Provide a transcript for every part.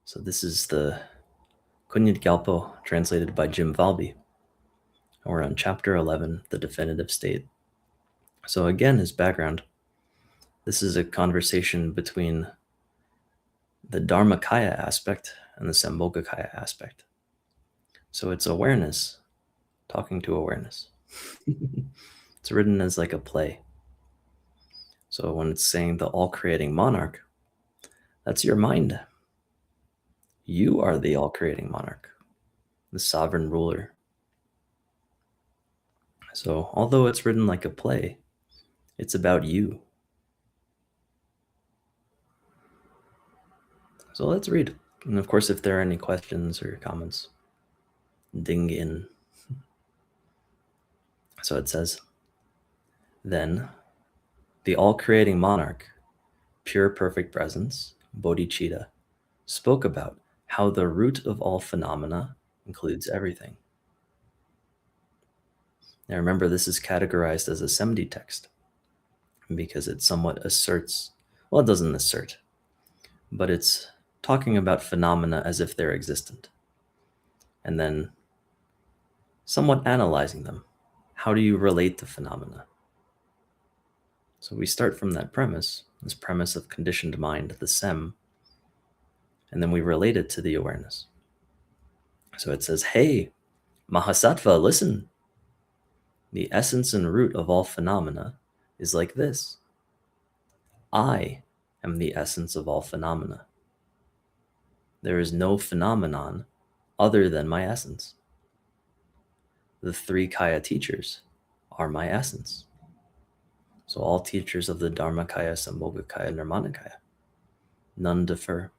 So this is the Kunjed Gyalpo, translated by Jim Valby. And we're on chapter 11, the definitive state. So again, his background. This is a conversation between the Dharmakaya aspect and the Sambhogakaya aspect. So it's awareness talking to awareness. It's written as like a play. So when it's saying the all-creating monarch, that's your mind. You are the all-creating monarch, the sovereign ruler. So although it's written like a play, it's about you. So let's read. And of course, if there are any questions or comments, ding in. So it says, then the all-creating monarch, pure perfect presence, bodhicitta, spoke about how the root of all phenomena includes everything. Now remember, this is categorized as a Semdi text because it somewhat asserts, well, it doesn't assert, but it's talking about phenomena as if they're existent, and then somewhat analyzing them. How do you relate to phenomena? So we start from that premise, this premise of conditioned mind, the sem, and then we relate it to the awareness. So it says, hey, Mahasattva, listen. The essence and root of all phenomena is like this. I am the essence of all phenomena. There is no phenomenon other than my essence. The three Kaya teachers are my essence. So all teachers of the Dharmakaya, Sambhogakaya, Nirmanakaya, none differ.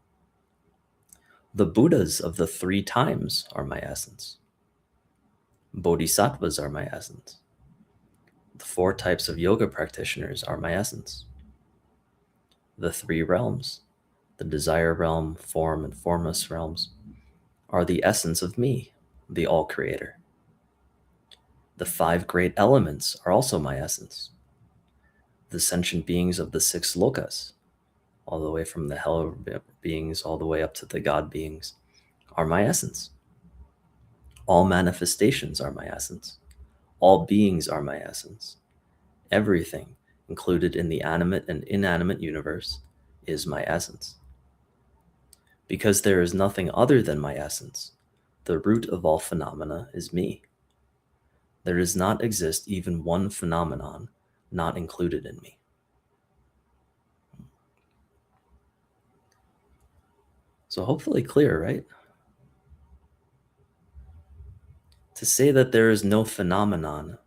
The Buddhas of the 3 times are my essence. Bodhisattvas are my essence. The 4 types of yoga practitioners are my essence. The 3 realms, the desire realm, form, and formless realms, are the essence of me, the all-creator. The 5 great elements are also my essence. The sentient beings of the 6 lokas, all the way from the hell beings all the way up to the god beings, are my essence. All manifestations are my essence. All beings are my essence. Everything included in the animate and inanimate universe is my essence. Because there is nothing other than my essence, the root of all phenomena is me. There does not exist even one phenomenon not included in me. So hopefully clear, right? To say that there is no phenomenon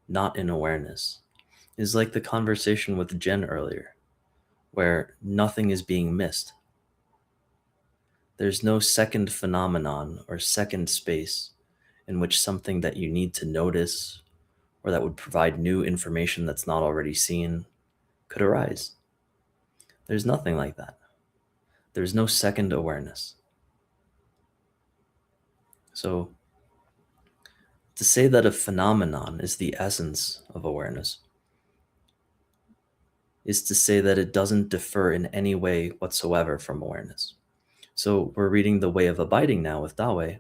not in awareness is like the conversation with Jen earlier, where nothing is being missed. There's no second phenomenon or second space in which something that you need to notice or that would provide new information that's not already seen could arise. There's nothing like that. There's no second awareness. So to say that a phenomenon is the essence of awareness is to say that it doesn't differ in any way whatsoever from awareness. So we're reading The Way of Abiding now with Dawai,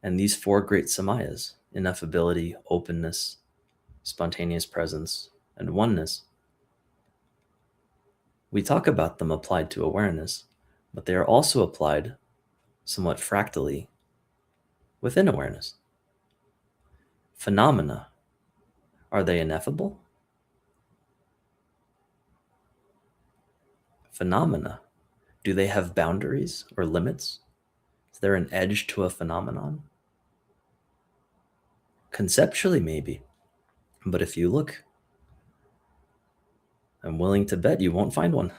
and these 4 great samayas, ineffability, openness, spontaneous presence, and oneness, we talk about them applied to awareness, but they are also applied somewhat fractally within awareness. Phenomena, are they ineffable? Phenomena, do they have boundaries or limits? Is there an edge to a phenomenon? Conceptually, maybe, but if you look, I'm willing to bet you won't find one.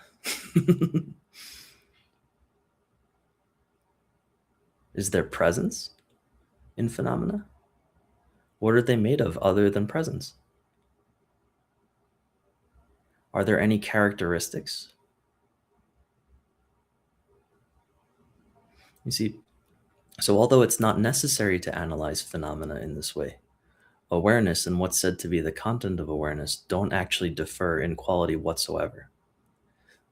Is there presence in phenomena? What are they made of other than presence? Are there any characteristics? You see, so although it's not necessary to analyze phenomena in this way, awareness and what's said to be the content of awareness don't actually differ in quality whatsoever.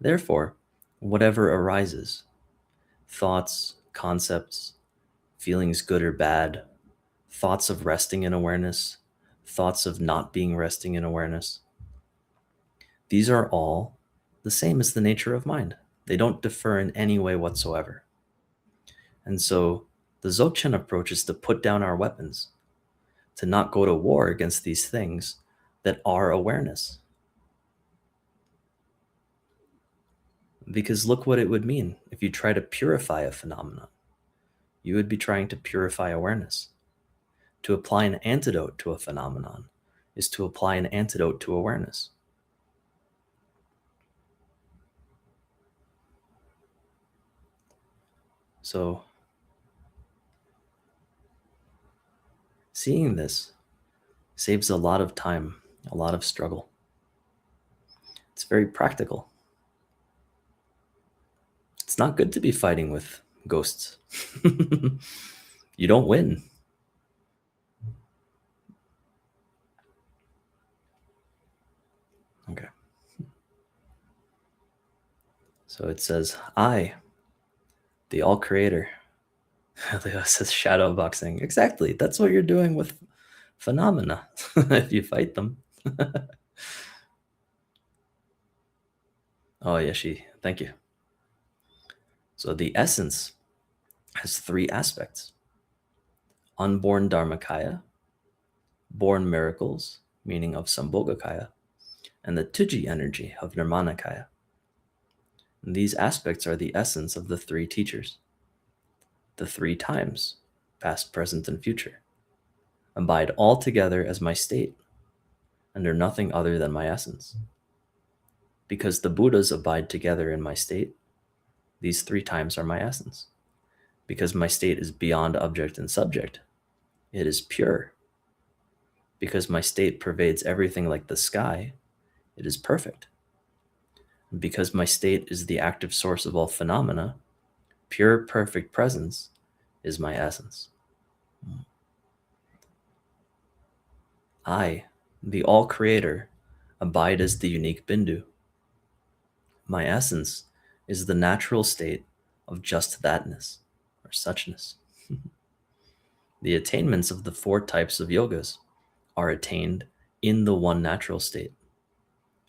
Therefore, whatever arises, thoughts, concepts, feelings good or bad, thoughts of resting in awareness, thoughts of not being resting in awareness. These are all the same as the nature of mind. They don't differ in any way whatsoever. And so the Dzogchen approach is to put down our weapons, to not go to war against these things that are awareness. Because look what it would mean if you try to purify a phenomenon. You would be trying to purify awareness. To apply an antidote to a phenomenon is to apply an antidote to awareness. So, seeing this saves a lot of time, a lot of struggle. It's very practical. It's not good to be fighting with ghosts. You don't win. Okay. So it says, I, the all creator. Leo says shadow boxing. Exactly. That's what you're doing with phenomena if you fight them. Oh, Yashi, thank you. So the essence has three aspects: unborn Dharmakaya, born miracles, meaning of Sambhogakaya, and the Tuji energy of Nirmanakaya. And these aspects are the essence of the three teachers. The three times, past, present, and future, abide all together as my state, and are nothing other than my essence. Because the Buddhas abide together in my state, these three times are my essence. Because my state is beyond object and subject, it is pure. Because my state pervades everything like the sky, it is perfect. And because my state is the active source of all phenomena, pure, perfect presence is my essence. I, the all-creator, abide as the unique Bindu. My essence is the natural state of just thatness, or suchness. The attainments of the four types of yogas are attained in the one natural state.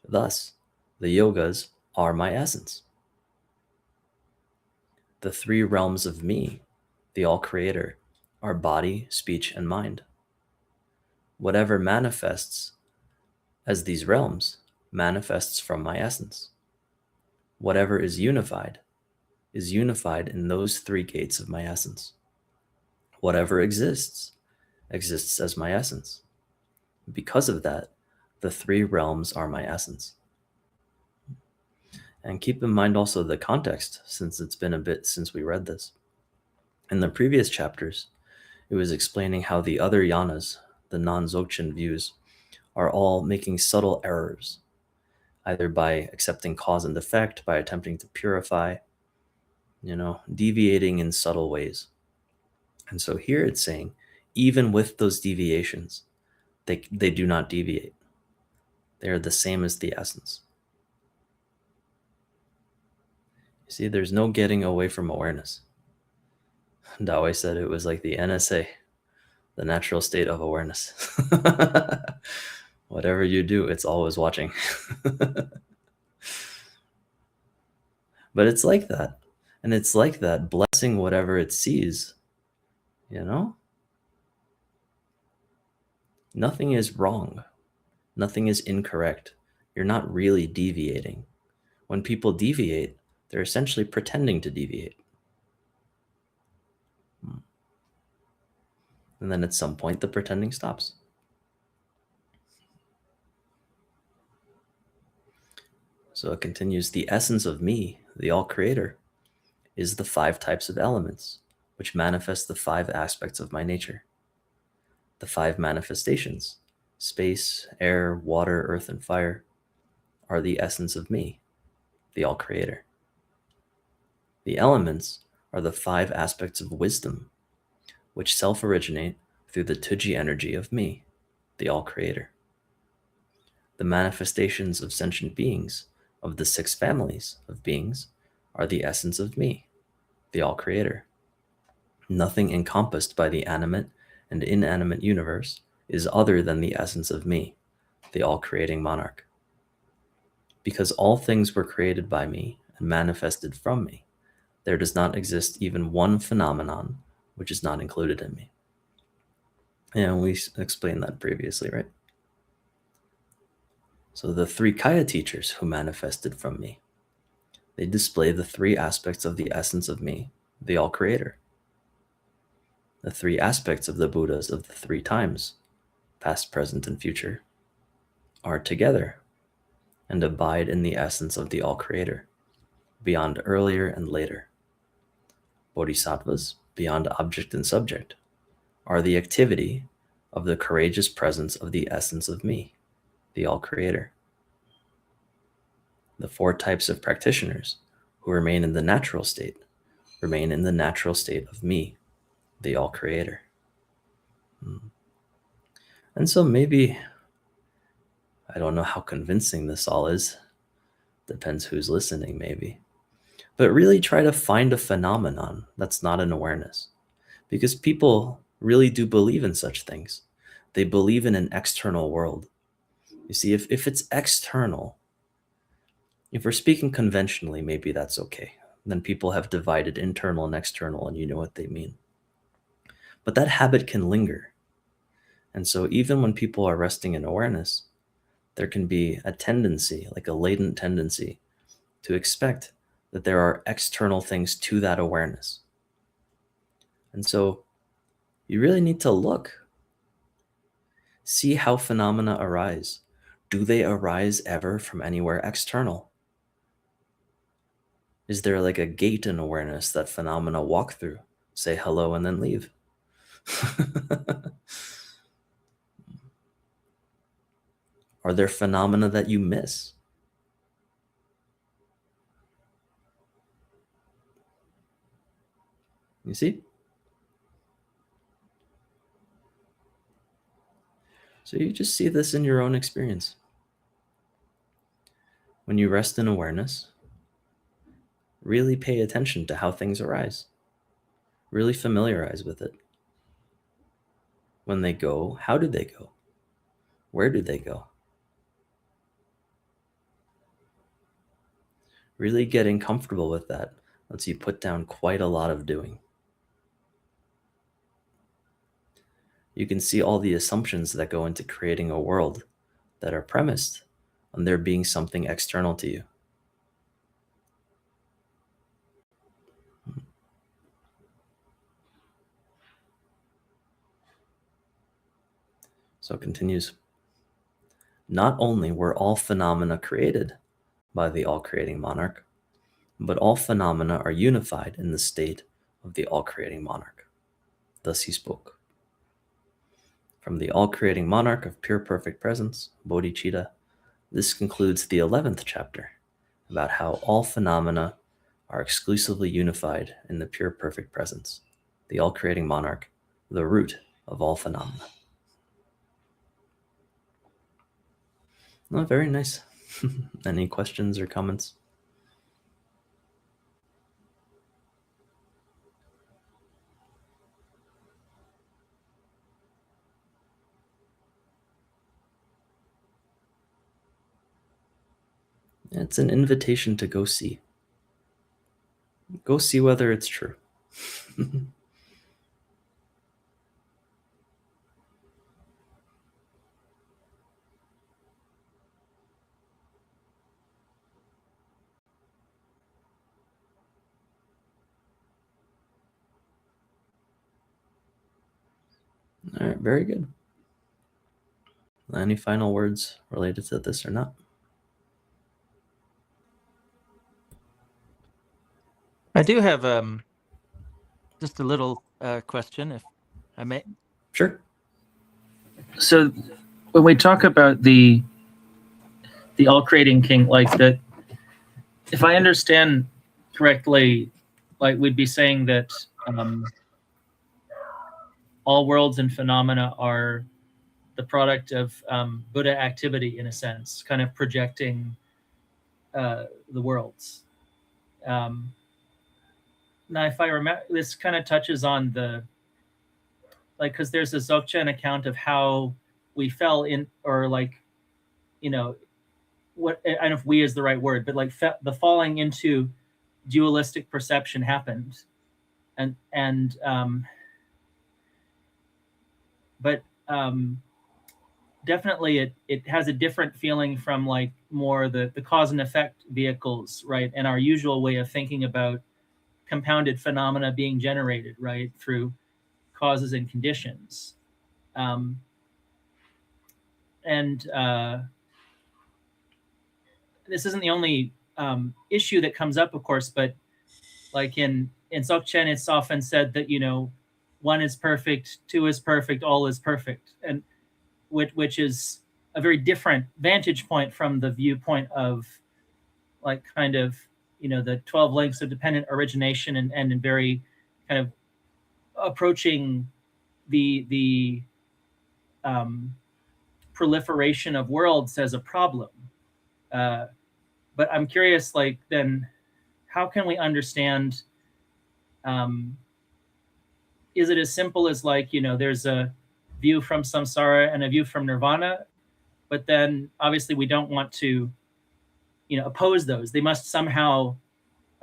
Thus, the yogas are my essence. The three realms of me, the all-creator, are body, speech, and mind. Whatever manifests as these realms manifests from my essence. Whatever is unified in those three gates of my essence. Whatever exists as my essence. Because of that, the three realms are my essence. And keep in mind also the context, since it's been a bit since we read this. In the previous chapters, it was explaining how the other yanas, the non-Dzogchen views, are all making subtle errors, either by accepting cause and effect, by attempting to purify, deviating in subtle ways. And so here it's saying, even with those deviations, they do not deviate. They are the same as the essence. You see, there's no getting away from awareness. Dawai said it was like the NSA, the natural state of awareness. Whatever you do, it's always watching. But it's like that. And it's like that, blessing whatever it sees, Nothing is wrong. Nothing is incorrect. You're not really deviating. When people deviate, they're essentially pretending to deviate. And then at some point, the pretending stops. So it continues, the essence of me, the all-creator, is the five types of elements, which manifest the five aspects of my nature. The five manifestations, space, air, water, earth, and fire, are the essence of me, the all-creator. The elements are the five aspects of wisdom, which self-originate through the Tuji energy of me, the all-creator. The manifestations of sentient beings, of the six families of beings, are the essence of me, the all-creator. Nothing encompassed by the animate and inanimate universe is other than the essence of me, the all-creating monarch. Because all things were created by me and manifested from me, there does not exist even one phenomenon which is not included in me. And we explained that previously, right? So the three Kaya teachers who manifested from me, they display the three aspects of the essence of me, the all-creator. The three aspects of the Buddhas of the three times, past, present, and future, are together and abide in the essence of the all-creator, beyond earlier and later. Bodhisattvas, beyond object and subject, are the activity of the courageous presence of the essence of me, the all-creator. The four types of practitioners who remain in the natural state remain in the natural state of me, the all-creator. And so maybe, I don't know how convincing this all is, depends who's listening maybe, but really try to find a phenomenon that's not an awareness, because people really do believe in such things. They believe in an external world. You see, if it's external, if we're speaking conventionally, maybe that's okay. Then people have divided internal and external, and you know what they mean. But that habit can linger. And so even when people are resting in awareness, there can be a tendency, like a latent tendency, to expect that there are external things to that awareness. And so you really need to look. See how phenomena arise. Do they arise ever from anywhere external? Is there like a gate in awareness that phenomena walk through, say hello, and then leave? Are there phenomena that you miss? You see? So you just see this in your own experience. When you rest in awareness, really pay attention to how things arise. Really familiarize with it. When they go, how do they go? Where do they go? Really getting comfortable with that lets you put down quite a lot of doing. You can see all the assumptions that go into creating a world that are premised on there being something external to you. So it continues. Not only were all phenomena created by the all-creating monarch, but all phenomena are unified in the state of the all-creating monarch. Thus he spoke. From the all-creating monarch of pure perfect presence, Bodhicitta, this concludes the 11th chapter about how all phenomena are exclusively unified in the pure perfect presence, the all-creating monarch, the root of all phenomena. Oh, very nice. Any questions or comments? It's an invitation to go see. Go see whether it's true. All right, very good. Any final words related to this or not? I do have just a little question, if I may. Sure. So when we talk about the all-creating king, like that, if I understand correctly, like we'd be saying that all worlds and phenomena are the product of Buddha activity, in a sense, kind of projecting the worlds. now if I remember, this kind of touches on the, like, because there's a Dzogchen account of how we fell in, or like, you know, what, I don't know if "we" is the right word, but like the falling into dualistic perception happened, and but definitely it has a different feeling from like more the cause and effect vehicles, right, and our usual way of thinking about compounded phenomena being generated, right, through causes and conditions. And this isn't the only issue that comes up, of course, but like in Dzogchen, it's often said that, you know, one is perfect, two is perfect, all is perfect, and which is a very different vantage point from the viewpoint of like kind of, you know, the 12 links of dependent origination, and very kind of approaching the proliferation of worlds as a problem. But I'm curious, like, then how can we understand, is it as simple as like, you know, there's a view from samsara and a view from nirvana, but then obviously we don't want to, you know, oppose those. They must somehow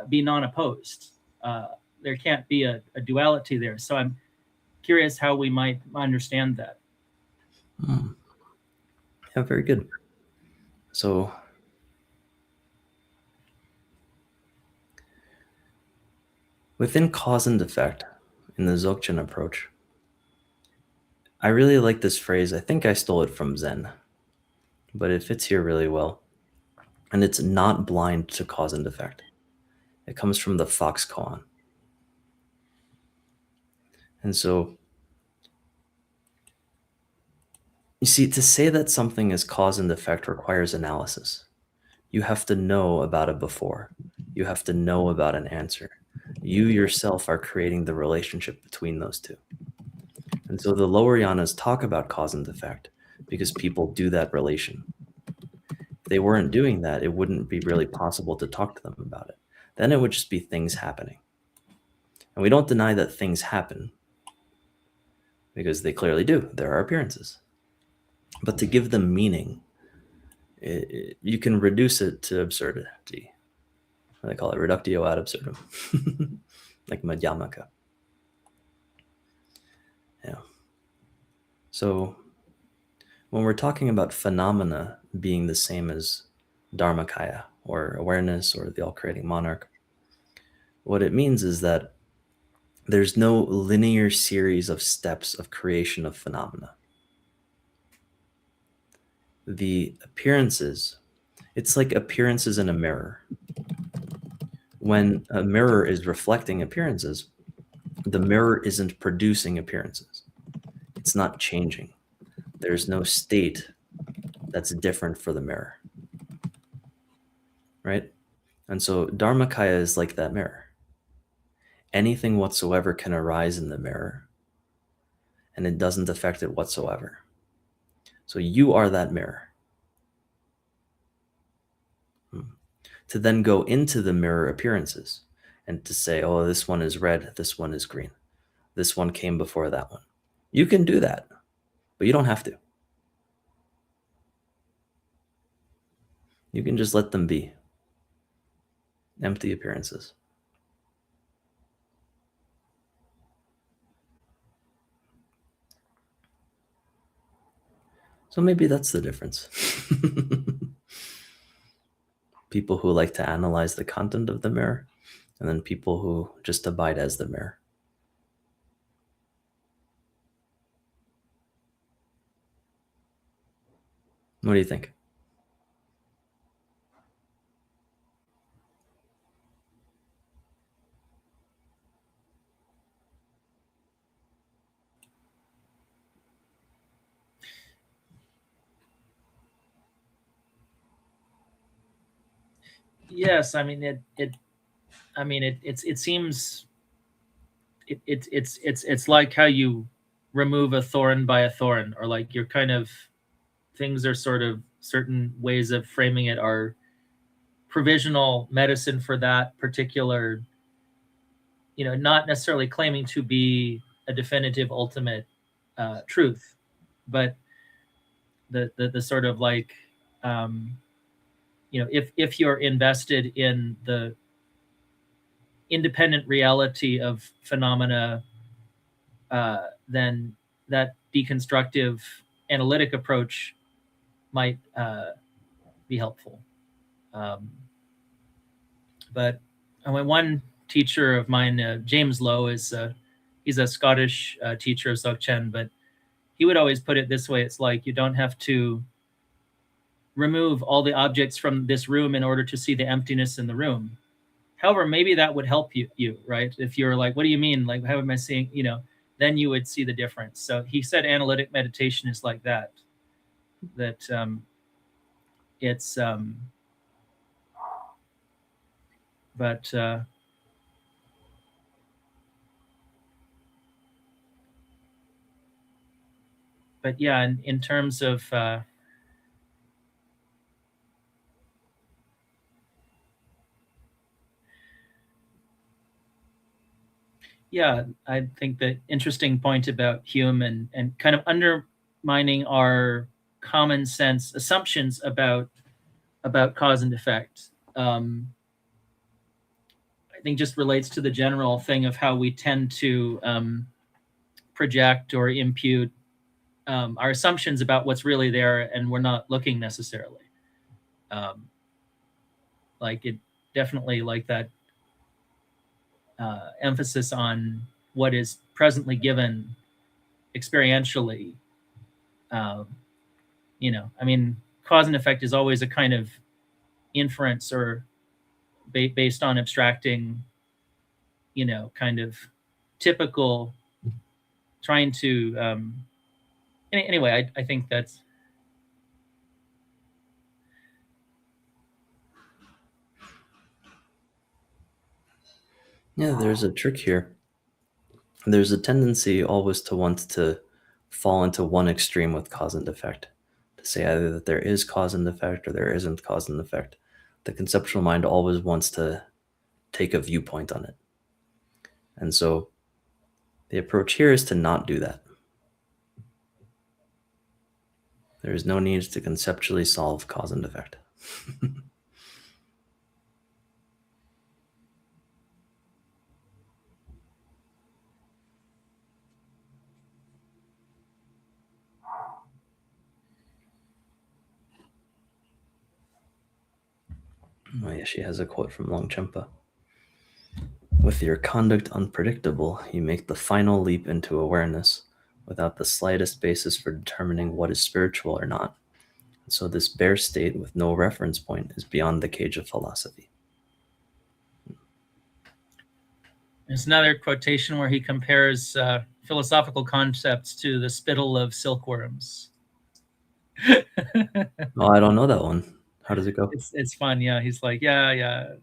be non-opposed. There can't be a duality there. So I'm curious how we might understand that. Yeah, very good. So within cause and effect in the Dzogchen approach, I really like this phrase. I think I stole it from Zen, but it fits here really well. And it's not blind to cause and effect. It comes from the Fox koan. And so, you see, to say that something is cause and effect requires analysis. You have to know about it before. You have to know about an answer. You yourself are creating the relationship between those two. And so the lower yanas talk about cause and effect because people do that relation. If they weren't doing that, it wouldn't be really possible to talk to them about it. Then it would just be things happening. And we don't deny that things happen because they clearly do. There are appearances. But to give them meaning, you can reduce it to absurdity. They call it reductio ad absurdum, like Madhyamaka. Yeah. So when we're talking about phenomena being the same as Dharmakaya, or awareness, or the all-creating monarch, what it means is that there's no linear series of steps of creation of phenomena. The appearances, it's like appearances in a mirror. When a mirror is reflecting appearances, the mirror isn't producing appearances. It's not changing. There's no state that's different for the mirror, right? And so Dharmakaya is like that mirror. Anything whatsoever can arise in the mirror, and it doesn't affect it whatsoever. So you are that mirror. To then go into the mirror appearances and to say, oh, this one is red, this one is green, this one came before that one. You can do that, but you don't have to. You can just let them be empty appearances. So maybe that's the difference. People who like to analyze the content of the mirror, and then people who just abide as the mirror. What do you think? Yes, I mean it seems it's like how you remove a thorn by a thorn, or like you're kind of, things are sort of, certain ways of framing it are provisional medicine for that particular, not necessarily claiming to be a definitive ultimate truth, but the sort of like, if you're invested in the independent reality of phenomena, then that deconstructive analytic approach might be helpful. But one teacher of mine, James Lowe, he's a Scottish teacher of Dzogchen, but he would always put it this way: it's like you don't have to remove all the objects from this room in order to see the emptiness in the room. However, maybe that would help you, right? If you're like, what do you mean? Like, how am I seeing, then you would see the difference. So he said analytic meditation is like that it's, but yeah, in terms of, yeah, I think the interesting point about Hume and kind of undermining our common sense assumptions about cause and effect, I think just relates to the general thing of how we tend to project or impute our assumptions about what's really there, and we're not looking necessarily. Like it definitely like that emphasis on what is presently given experientially. I mean, cause and effect is always a kind of inference or based on abstracting, kind of typical trying to, anyway, I think that's, Yeah, there's a trick here. There's a tendency always to want to fall into one extreme with cause and effect, to say either that there is cause and effect or there isn't cause and effect. The conceptual mind always wants to take a viewpoint on it. And so the approach here is to not do that. There is no need to conceptually solve cause and effect. Oh yeah, she has a quote from Longchenpa. With your conduct unpredictable, you make the final leap into awareness without the slightest basis for determining what is spiritual or not. And so this bare state with no reference point is beyond the cage of philosophy. There's another quotation where he compares philosophical concepts to the spittle of silkworms. Oh, I don't know that one. How does it go? It's fun. Yeah, he's like, yeah,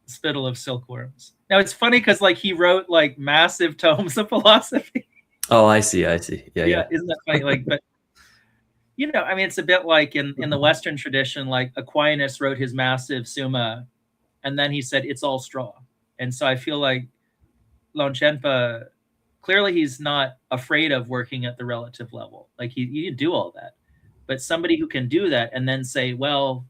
spittle of silkworms. Now it's funny because like he wrote like massive tomes of philosophy. Oh, I see. Yeah. Isn't that funny? Like, but I mean, it's a bit like in the Western tradition, like Aquinas wrote his massive Summa, and then he said it's all straw. And so I feel like Longchenpa, clearly he's not afraid of working at the relative level. Like he can do all that, but somebody who can do that and then say, well,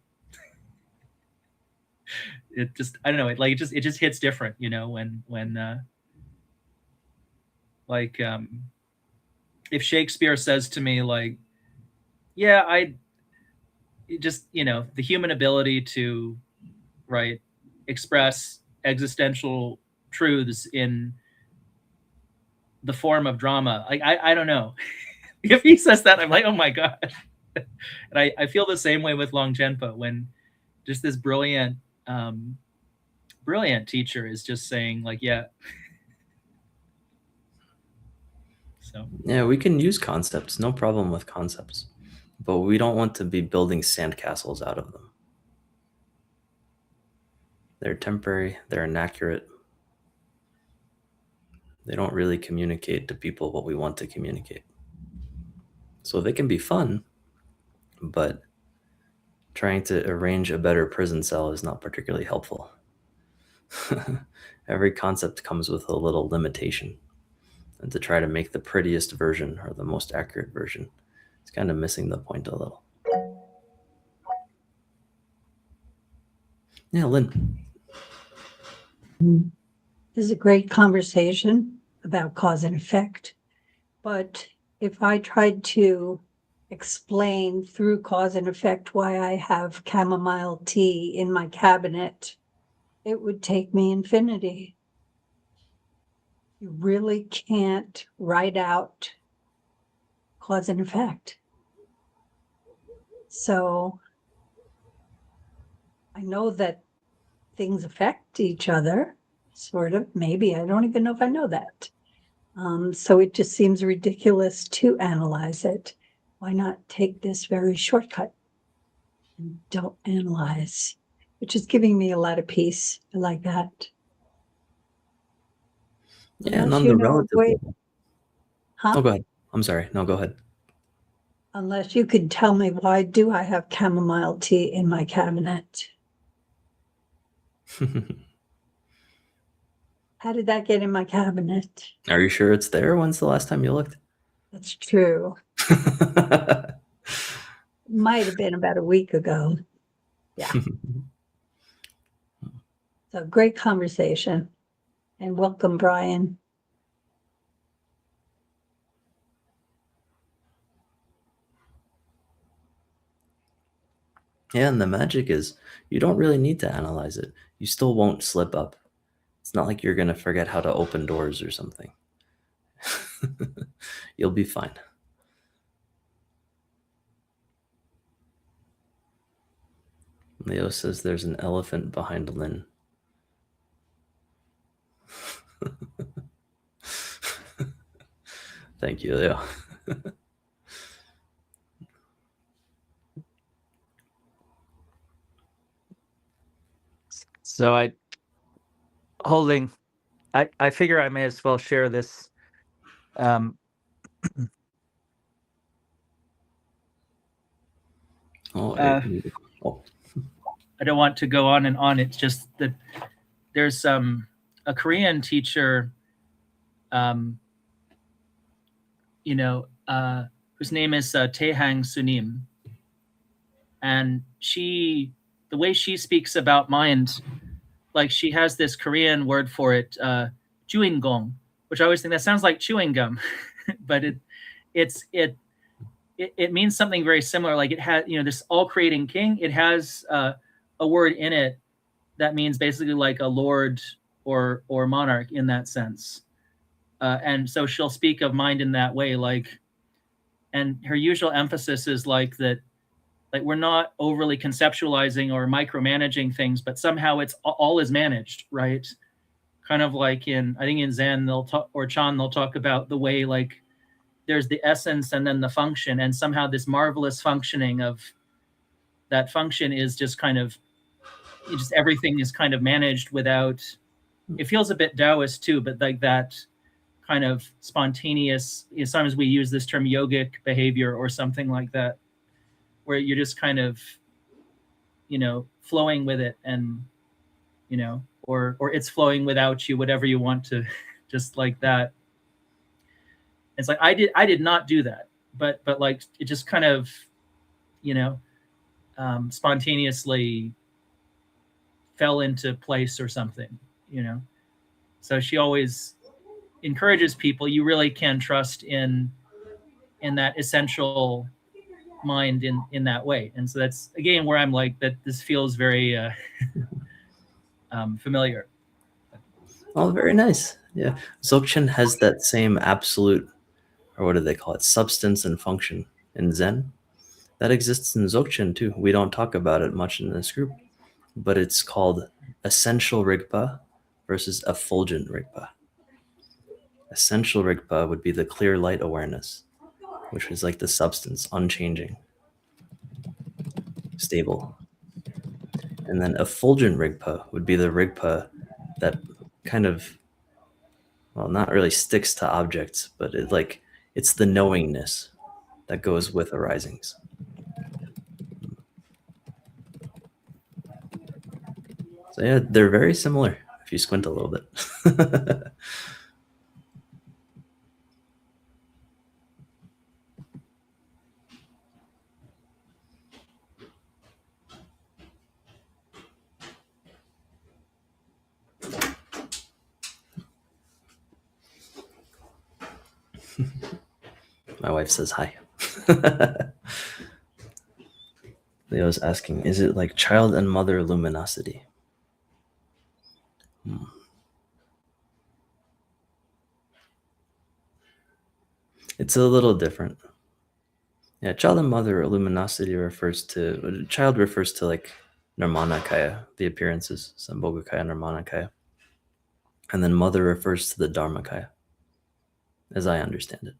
it just, I don't know, it just hits different, when like if Shakespeare says to me like, yeah, the human ability to express existential truths in the form of drama, like I don't know. If he says that, I'm like, oh my god. And I feel the same way with Longchenpa, when just this brilliant teacher is just saying like, yeah. So yeah, we can use concepts, no problem with concepts, but we don't want to be building sandcastles out of them. They're temporary, they're inaccurate. They don't really communicate to people what we want to communicate. So they can be fun, but trying to arrange a better prison cell is not particularly helpful. Every concept comes with a little limitation. And to try to make the prettiest version or the most accurate version, it's kind of missing the point a little. Yeah, Lynn. This is a great conversation about cause and effect. But if I tried to explain through cause and effect why I have chamomile tea in my cabinet, it would take me infinity. You really can't write out cause and effect. So I know that things affect each other, sort of, maybe. I don't even know if I know that. So it just seems ridiculous to analyze it. Why not take this very shortcut and don't analyze, which is giving me a lot of peace. I like that. Yeah, and Unless on you the know a relative way, level. huh? Oh, go ahead. I'm sorry. No, go ahead. Unless you could tell me why do I have chamomile tea in my cabinet? How did that get in my cabinet? Are you sure it's there? When's the last time you looked? That's true. Might have been about a week ago. Yeah. So great conversation. And welcome, Brian. Yeah, and the magic is you don't really need to analyze it. You still won't slip up. It's not like you're going to forget how to open doors or something. You'll be fine. Leo says there's an elephant behind Lynn. Thank you, Leo. So I figure I may as well share this. Oh, I don't want to go on and on. It's just that there's a Korean teacher, whose name is Taehang Sunim, and the way she speaks about mind, like she has this Korean word for it, chewing gong, which I always think that sounds like chewing gum, but it means something very similar. Like it has, this all creating king. It has a word in it that means basically like a lord or monarch in that sense. And so she'll speak of mind in that way, and her usual emphasis is like that, like we're not overly conceptualizing or micromanaging things, but somehow it's all is managed, right? Kind of like I think in Zen they'll talk about the way like there's the essence and then the function, and somehow this marvelous functioning of that function is just kind of everything is kind of managed without. It feels a bit Taoist too, but like that kind of spontaneous. Sometimes we use this term yogic behavior or something like that, where you're just kind of, flowing with it, and or it's flowing without you, whatever you want to, just like that. It's like I did not do that, but like it just kind of, spontaneously fell into place or something, So she always encourages people. You really can trust in that essential mind in that way, and so that's again where I'm like that. This feels very familiar. Oh, very nice. Yeah, Dzogchen has that same absolute, or what do they call it, substance and function in Zen. That exists in Dzogchen too. We don't talk about it much in this group, but it's called essential rigpa versus effulgent rigpa. Essential rigpa would be the clear light awareness, which is like the substance, unchanging, stable. And then effulgent rigpa would be the rigpa that kind of, well, not really sticks to objects, but it's the knowingness that goes with arisings. So yeah, they're very similar. if you squint a little bit. My wife says hi. Leo's asking, is it like child and mother luminosity? It's a little different. Yeah, child and mother luminosity child refers to like Nirmanakaya, the appearances, Sambhogakaya, Nirmanakaya. And then mother refers to the Dharmakaya, as I understand it.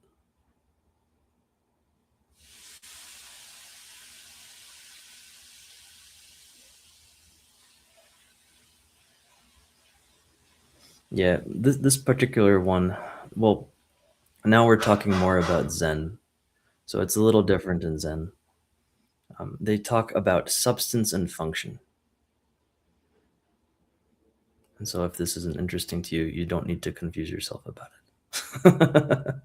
Yeah, this particular one, well, now we're talking more about Zen. So it's a little different in Zen. They talk about substance and function. And so if this isn't interesting to you, you don't need to confuse yourself about it.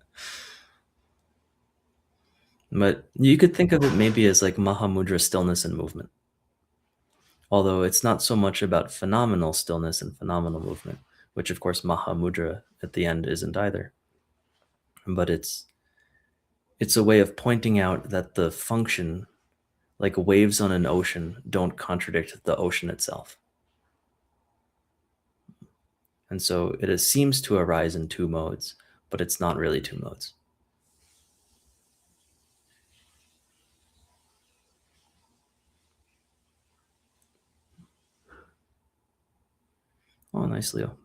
But you could think of it maybe as like Mahamudra, stillness and movement. Although it's not so much about phenomenal stillness and phenomenal movement, which of course Mahamudra at the end isn't either. But it's a way of pointing out that the function, like waves on an ocean, don't contradict the ocean itself. And so seems to arise in two modes, but it's not really two modes. Oh, nice, Leo.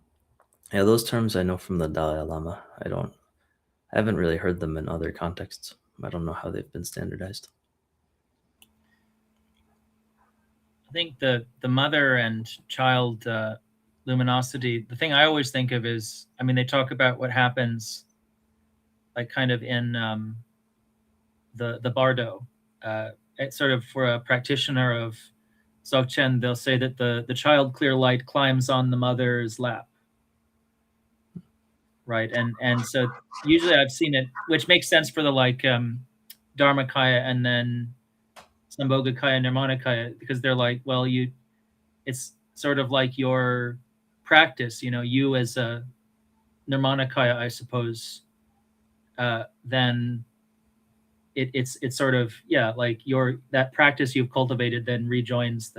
Yeah, those terms I know from the Dalai Lama. I haven't really heard them in other contexts. I don't know how they've been standardized. I think the mother and child luminosity, the thing I always think of is, I mean, they talk about what happens like kind of in the bardo. It's sort of for a practitioner of Dzogchen, they'll say that the child clear light climbs on the mother's lap. Right. And so usually I've seen it, which makes sense for the like Dharmakaya and then Sambhogakaya, Nirmanakaya, because they're like, well, it's sort of like your practice, you as a Nirmanakaya, I suppose, then it's sort of, yeah, like that practice you've cultivated then rejoins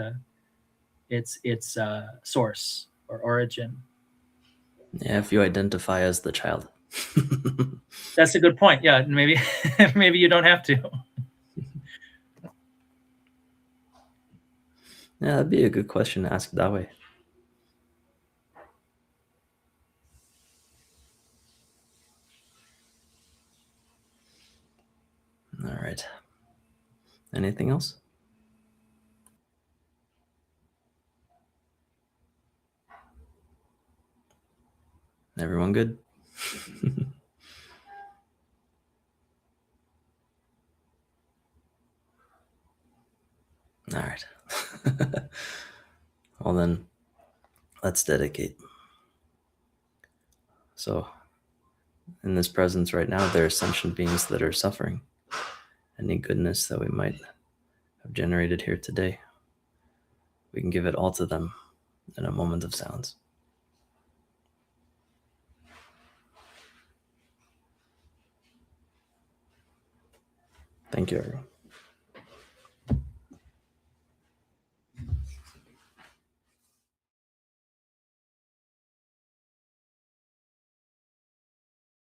its source or origin. Yeah, if you identify as the child. That's a good point. Yeah, maybe maybe you don't have to. Yeah, that'd be a good question to ask Dawai. All right. Anything else? Everyone good? All right. Well, then, let's dedicate. So, in this presence right now, there are sentient beings that are suffering. Any goodness that we might have generated here today, we can give it all to them in a moment of silence. Thank you, everyone.